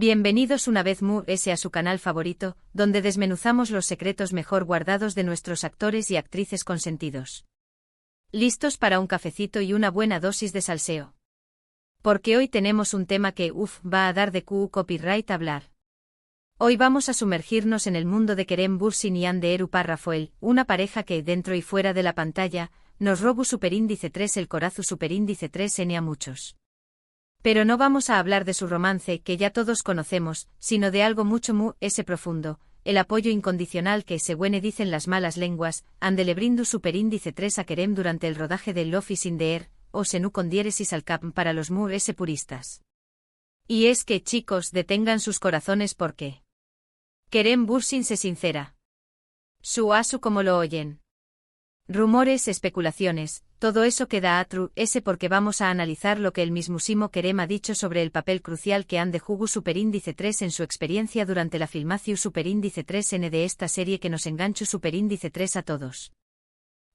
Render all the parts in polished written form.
Bienvenidos una vez más a su canal favorito, donde desmenuzamos los secretos mejor guardados de nuestros actores y actrices consentidos. ¿Listos para un cafecito y una buena dosis de salseo? Porque hoy tenemos un tema que, va a dar de copyright hablar. Hoy vamos a sumergirnos en el mundo de Kerem Bürsin y Hande Erupar-Rafael, una pareja que, dentro y fuera de la pantalla, nos roba superíndice 3 el corazón superíndice 3N a muchos. Pero no vamos a hablar de su romance, que ya todos conocemos, sino de algo mucho más profundo, el apoyo incondicional que, según dicen las malas lenguas, Hande le brindó superíndice 3 a Kerem durante el rodaje de Love is in the Air, o Senu con diéresis al cap para los puristas. Y es que, chicos, detengan sus corazones porque Kerem Bürsin se sincera. Su asu como lo oyen. Rumores, especulaciones, todo eso queda a true porque vamos a analizar lo que el mismísimo Kerem ha dicho sobre el papel crucial que Hande jugó superíndice 3 en su experiencia durante la filmación superíndice 3N de esta serie que nos enganchó superíndice 3 a todos.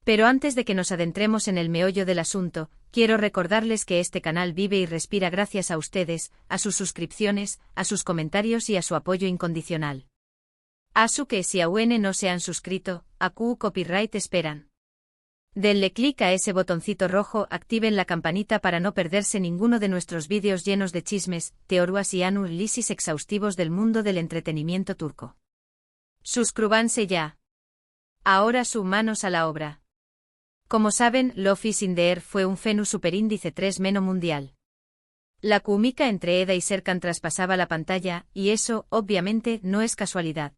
Pero antes de que nos adentremos en el meollo del asunto, quiero recordarles que este canal vive y respira gracias a ustedes, a sus suscripciones, a sus comentarios y a su apoyo incondicional. Asu que si aún no se han suscrito, a copyright esperan. Denle clic a ese botoncito rojo, activen la campanita para no perderse ninguno de nuestros vídeos llenos de chismes, teorías y análisis exhaustivos del mundo del entretenimiento turco. Suscríbanse ya. Ahora sus manos a la obra. Como saben, Love is in the Air fue un fenómeno superíndice 3 mundial. La química entre Eda y Serkan traspasaba la pantalla, y eso, obviamente, no es casualidad.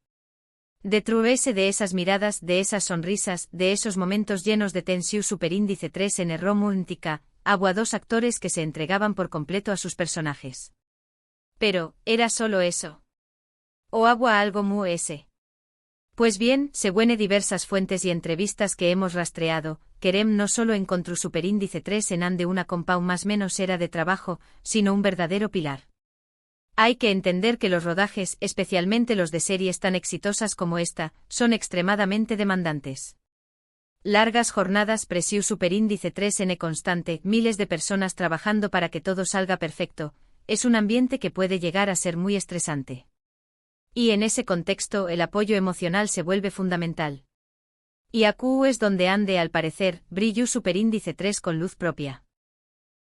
Detrás de esas miradas, de esas sonrisas, de esos momentos llenos de tensión superíndice 3 en el romántica, había dos actores que se entregaban por completo a sus personajes. Pero, ¿era solo eso? ¿O había algo más? Pues bien, según diversas fuentes y entrevistas que hemos rastreado, Kerem no solo encontró superíndice 3 en Hande una compa más menos era de trabajo, sino un verdadero pilar. Hay que entender que los rodajes, especialmente los de series tan exitosas como esta, son extremadamente demandantes. Largas jornadas, presión superíndice 3N constante, miles de personas trabajando para que todo salga perfecto, es un ambiente que puede llegar a ser muy estresante. Y en ese contexto el apoyo emocional se vuelve fundamental. Y aquí es donde Hande al parecer, brilló superíndice 3 con luz propia.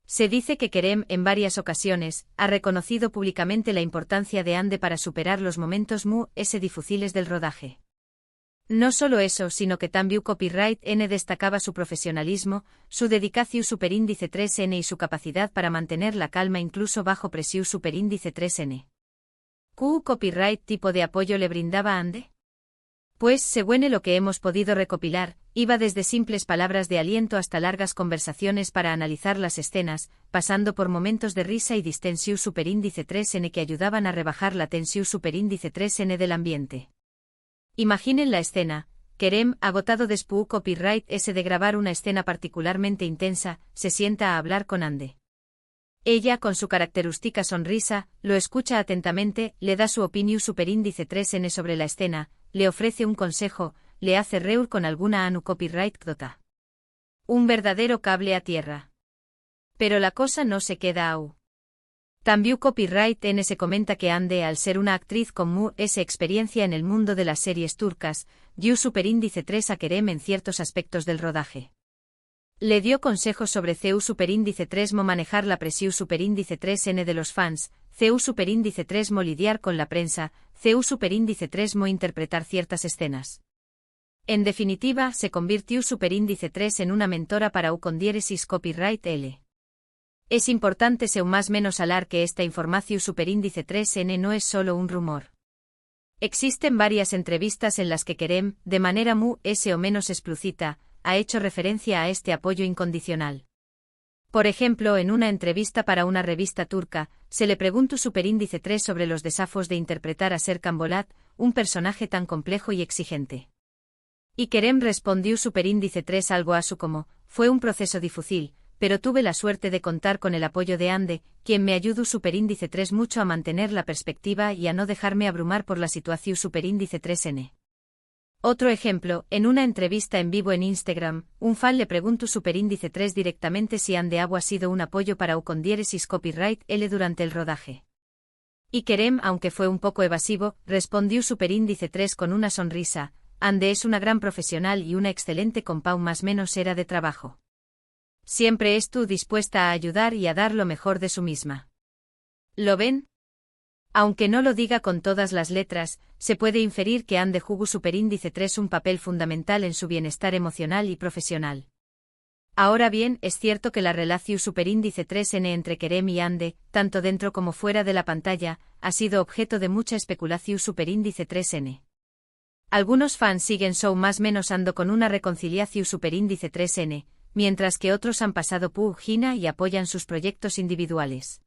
Se dice que Kerem, en varias ocasiones, ha reconocido públicamente la importancia de Hande para superar los momentos difíciles del rodaje. No solo eso, sino que también Copyright N destacaba su profesionalismo, su dedicación superíndice 3N y su capacidad para mantener la calma incluso bajo presión superíndice 3N. ¿Qué copyright tipo de apoyo le brindaba a Hande? Pues, según lo que hemos podido recopilar, iba desde simples palabras de aliento hasta largas conversaciones para analizar las escenas, pasando por momentos de risa y distensión superíndice 3N que ayudaban a rebajar la tensión superíndice 3N del ambiente. Imaginen la escena: Kerem, agotado después copyright de grabar una escena particularmente intensa, se sienta a hablar con Hande. Ella, con su característica sonrisa, lo escucha atentamente, le da su opinión superíndice 3N sobre la escena, le ofrece un consejo, le hace reír con alguna copyright dota. Un verdadero cable a tierra. Pero la cosa no se queda aún. También Copyright N se comenta que Hande, al ser una actriz con experiencia en el mundo de las series turcas, dio superíndice 3 a Kerem en ciertos aspectos del rodaje. Le dio consejos sobre CU superíndice 3 manejar la presión superíndice 3N de los fans, CU superíndice 3 lidiar con la prensa, CU superíndice 3 interpretar ciertas escenas. En definitiva, se convirtió superíndice 3 en una mentora para con diéresis Copyright L. Es importante más menos hablar que esta información superíndice 3N no es solo un rumor. Existen varias entrevistas en las que Kerem, de manera o menos explícita, ha hecho referencia a este apoyo incondicional. Por ejemplo, en una entrevista para una revista turca, se le preguntó superíndice 3 sobre los desafíos de interpretar a Serkan Bolat, un personaje tan complejo y exigente. Y Kerem respondió superíndice 3 algo así como: fue un proceso difícil, pero tuve la suerte de contar con el apoyo de Hande, quien me ayudó superíndice 3 mucho a mantener la perspectiva y a no dejarme abrumar por la situación superíndice 3N. Otro ejemplo, en una entrevista en vivo en Instagram, un fan le preguntó superíndice 3 directamente si Hande ha sido un apoyo para con diéresis Copyright L durante el rodaje. Y Kerem, aunque fue un poco evasivo, respondió superíndice 3 con una sonrisa. Ande es una gran profesional y una excelente compau más menos era de trabajo. Siempre estuvo dispuesta a ayudar y a dar lo mejor de su misma. ¿Lo ven? Aunque no lo diga con todas las letras, se puede inferir que Ande jugó superíndice 3 un papel fundamental en su bienestar emocional y profesional. Ahora bien, es cierto que la relación superíndice 3N entre Kerem y Ande, tanto dentro como fuera de la pantalla, ha sido objeto de mucha especulación superíndice 3N. Algunos fans siguen show más menos ando con una reconciliación superíndice 3N, mientras que otros han pasado página y apoyan sus proyectos individuales.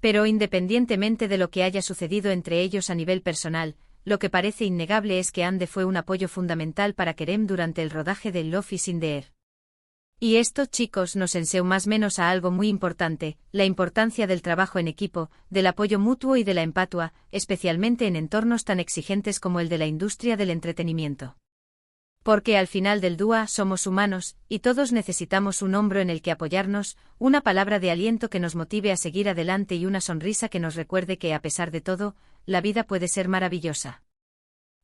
Pero independientemente de lo que haya sucedido entre ellos a nivel personal, lo que parece innegable es que Ande fue un apoyo fundamental para Kerem durante el rodaje de Love is in the Air. Y esto, chicos, nos enseña más menos a algo muy importante, la importancia del trabajo en equipo, del apoyo mutuo y de la empatia, especialmente en entornos tan exigentes como el de la industria del entretenimiento. Porque al final del día somos humanos, y todos necesitamos un hombro en el que apoyarnos, una palabra de aliento que nos motive a seguir adelante y una sonrisa que nos recuerde que, a pesar de todo, la vida puede ser maravillosa.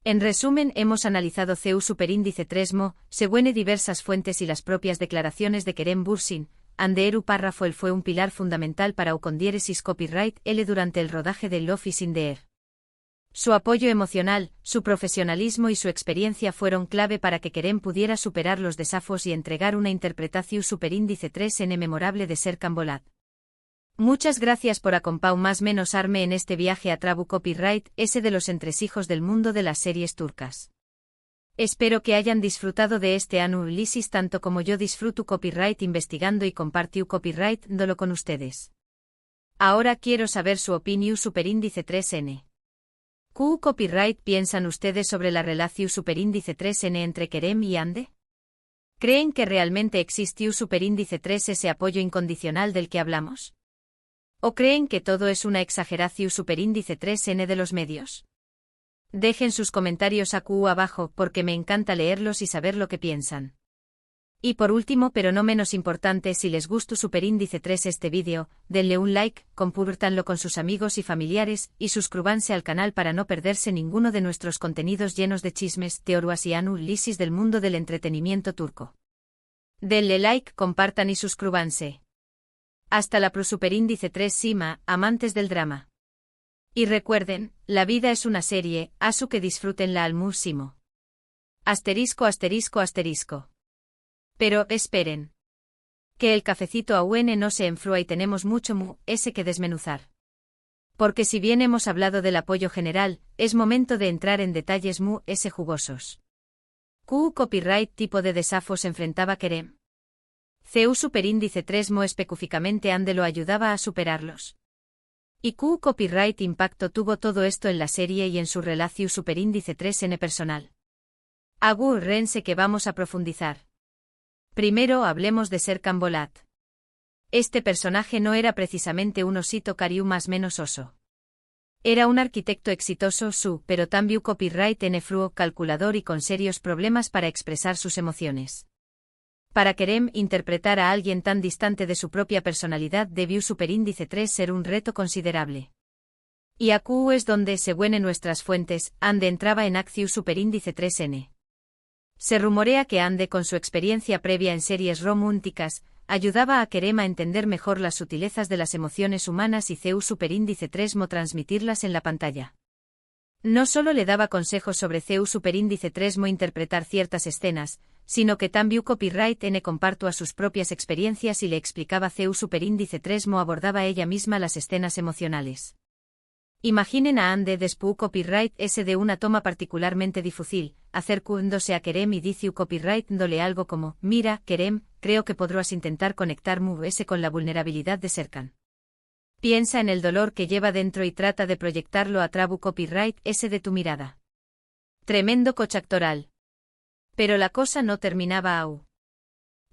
En resumen, hemos analizado CEU superíndice 3mo, según diversas fuentes y las propias declaraciones de Kerem Bürsin. Ande Eru párrafo él fue un pilar fundamental para Ucondiéresis Copyright L durante el rodaje de Love is in the Air. Su apoyo emocional, su profesionalismo y su experiencia fueron clave para que Kerem pudiera superar los desafíos y entregar una interpretación superíndice 3N memorable de Serkan Bolat. Muchas gracias por acompañar más menos arme en este viaje a Trabu Copyright, ese de los entresijos del mundo de las series turcas. Espero que hayan disfrutado de este análisis tanto como yo disfruto copyright investigando y compartió copyright dolo con ustedes. Ahora quiero saber su opinión superíndice 3N. ¿Qué copyright piensan ustedes sobre la relación superíndice 3N entre Kerem y Ande? ¿Creen que realmente existió superíndice 3 ese apoyo incondicional del que hablamos? ¿O creen que todo es una exageración superíndice 3N de los medios? Dejen sus comentarios aquí abajo porque me encanta leerlos y saber lo que piensan. Y por último pero no menos importante, si les gustó superíndice 3 este vídeo, denle un like, compártanlo con sus amigos y familiares, y suscríbanse al canal para no perderse ninguno de nuestros contenidos llenos de chismes, teorías y análisis del mundo del entretenimiento turco. Denle like, compartan y suscríbanse. Hasta la pro superíndice 3 Sima, amantes del drama. Y recuerden, la vida es una serie, asu que disfrútenla al máximo. Asterisco asterisco asterisco. Pero, esperen. Que el cafecito aún no se enfría y tenemos mucho ese que desmenuzar. Porque si bien hemos hablado del apoyo general, es momento de entrar en detalles ese jugosos. ¿Qué copyright tipo de desafos enfrentaba Kerem? CEU superíndice 3mo específicamente Ande lo ayudaba a superarlos. ¿Y qué copyright impacto tuvo todo esto en la serie y en su relación superíndice 3N personal? Rense que vamos a profundizar. Primero hablemos de Serkan Bolat. Este personaje no era precisamente un osito cariú más menos oso. Era un arquitecto exitoso pero también copyright fluo calculador y con serios problemas para expresar sus emociones. Para Kerem, interpretar a alguien tan distante de su propia personalidad debió superíndice 3 ser un reto considerable. Y aquí es donde, según en nuestras fuentes, Ande entraba en acción superíndice 3N. Se rumorea que Ande, con su experiencia previa en series románticas, ayudaba a Kerem a entender mejor las sutilezas de las emociones humanas y CEU superíndice 3mo transmitirlas en la pantalla. No solo le daba consejos sobre CEU superíndice 3mo interpretar ciertas escenas, sino que también copyright comparto a sus propias experiencias y le explicaba CEU superíndice 3mo abordaba ella misma las escenas emocionales. Imaginen a Ande después copyright ese de una toma particularmente difícil, acercándose a Kerem y dice copyright dole algo como, mira, Kerem, creo que podrás intentar conectar ese con la vulnerabilidad de Serkan. Piensa en el dolor que lleva dentro y trata de proyectarlo a Trabu copyright ese de tu mirada. Tremendo coach actoral. Pero la cosa no terminaba aún.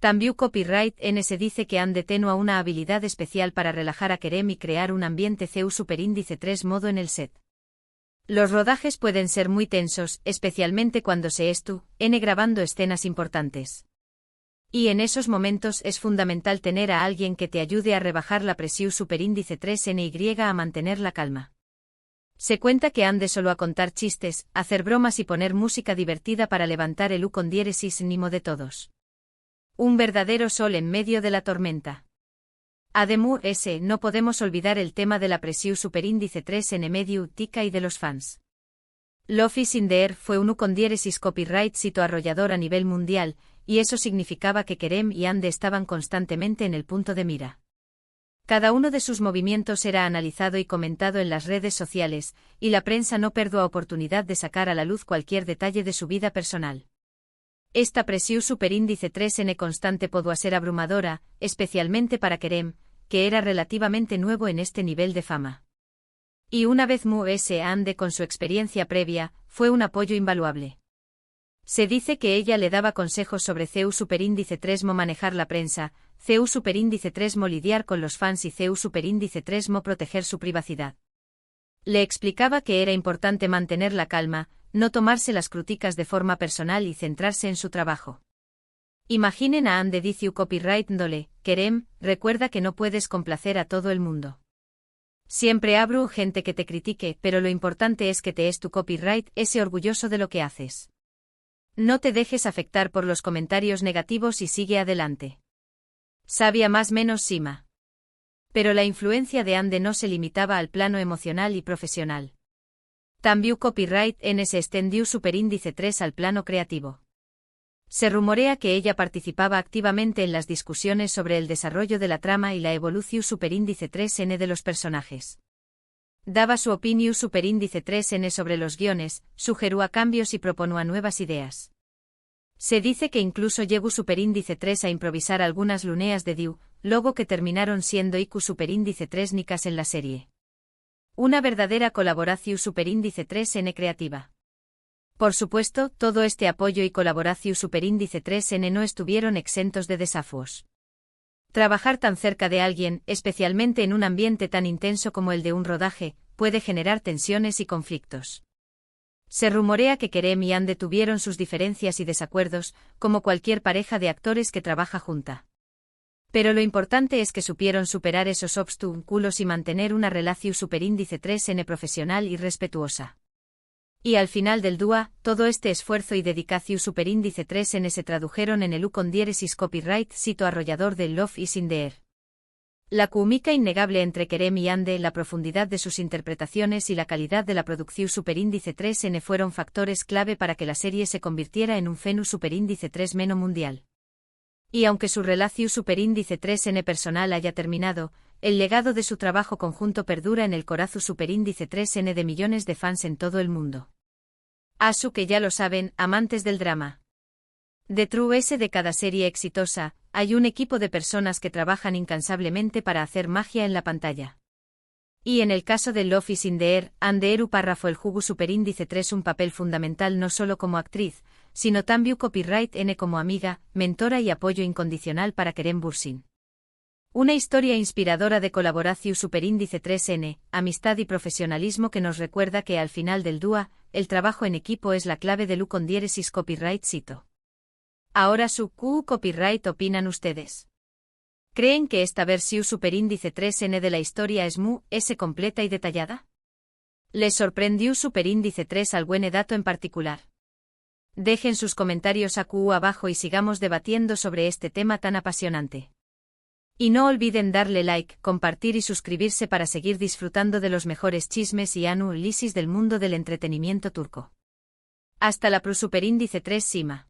También copyright se dice que Ande tenía una habilidad especial para relajar a Kerem y crear un ambiente CEU superíndice 3 modo en el set. Los rodajes pueden ser muy tensos, especialmente cuando se grabando escenas importantes. Y en esos momentos es fundamental tener a alguien que te ayude a rebajar la presión superíndice 3 y a mantener la calma. Se cuenta que ande solo a contar chistes, hacer bromas y poner música divertida para levantar el U con diéresis ánimo de todos. Un verdadero sol en medio de la tormenta. Además, no podemos olvidar el tema de la presión superíndice 3 en medio tica y de los fans. Love is in the air fue un U con diéresis copyright sito arrollador a nivel mundial, y eso significaba que Kerem y Ande estaban constantemente en el punto de mira. Cada uno de sus movimientos era analizado y comentado en las redes sociales, y la prensa no perdió oportunidad de sacar a la luz cualquier detalle de su vida personal. Esta presión superíndice 3n constante podía ser abrumadora, especialmente para Kerem, que era relativamente nuevo en este nivel de fama. Y una vez Ande con su experiencia previa, fue un apoyo invaluable. Se dice que ella le daba consejos sobre CEU superíndice 3 mo manejar la prensa, CEU superíndice 3 mo lidiar con los fans y CEU superíndice 3 mo proteger su privacidad. Le explicaba que era importante mantener la calma, no tomarse las críticas de forma personal y centrarse en su trabajo. Imaginen a Ande Diciu copyright ndole, Kerem, recuerda que no puedes complacer a todo el mundo. Siempre habrá gente que te critique, pero lo importante es que te es tu copyright, ese orgulloso de lo que haces. No te dejes afectar por los comentarios negativos y sigue adelante. Sabía más menos Sima. Pero la influencia de Ande no se limitaba al plano emocional y profesional. También copyright en se extendió superíndice 3 al plano creativo. Se rumorea que ella participaba activamente en las discusiones sobre el desarrollo de la trama y la evolución superíndice 3n de los personajes. Daba su opinión superíndice 3n sobre los guiones, sugería cambios y proponía nuevas ideas. Se dice que incluso llegó superíndice 3 a improvisar algunas luneas de Diu, luego que terminaron siendo IQ superíndice 3 nicas en la serie. Una verdadera colaboración superíndice 3n creativa. Por supuesto, todo este apoyo y colaboración superíndice 3n no estuvieron exentos de desafíos. Trabajar tan cerca de alguien, especialmente en un ambiente tan intenso como el de un rodaje, puede generar tensiones y conflictos. Se rumorea que Kerem y Ande tuvieron sus diferencias y desacuerdos, como cualquier pareja de actores que trabaja junta. Pero lo importante es que supieron superar esos obstáculos y mantener una relación superíndice 3n profesional y respetuosa. Y al final del DUA, todo este esfuerzo y dedicación superíndice 3n se tradujeron en el U con diéresis copyright sito arrollador del Love is in the air. La química innegable entre Kerem y Ande, la profundidad de sus interpretaciones y la calidad de la producción superíndice 3n fueron factores clave para que la serie se convirtiera en un fenómeno superíndice 3 meno mundial. Y aunque su relación superíndice 3n personal haya terminado, el legado de su trabajo conjunto perdura en el corazón superíndice 3n de millones de fans en todo el mundo. Asu que ya lo saben, amantes del drama. Detrás de cada serie exitosa, hay un equipo de personas que trabajan incansablemente para hacer magia en la pantalla. Y en el caso de Love is in the air, Ande Eru párrafo el jugo superíndice 3 un papel fundamental no solo como actriz, sino también copyright n como amiga, mentora y apoyo incondicional para Kerem Bürsin. Una historia inspiradora de colaboración superíndice 3n, amistad y profesionalismo que nos recuerda que al final del DUA, el trabajo en equipo es la clave del U con diéresis copyright sito. Ahora su Q copyright opinan ustedes. ¿Creen que esta versión superíndice 3n de la historia es completa y detallada? ¿Les sorprendió superíndice 3 algún dato en particular? Dejen sus comentarios abajo y sigamos debatiendo sobre este tema tan apasionante. Y no olviden darle like, compartir y suscribirse para seguir disfrutando de los mejores chismes y análisis del mundo del entretenimiento turco. Hasta la superíndice 3 Sima.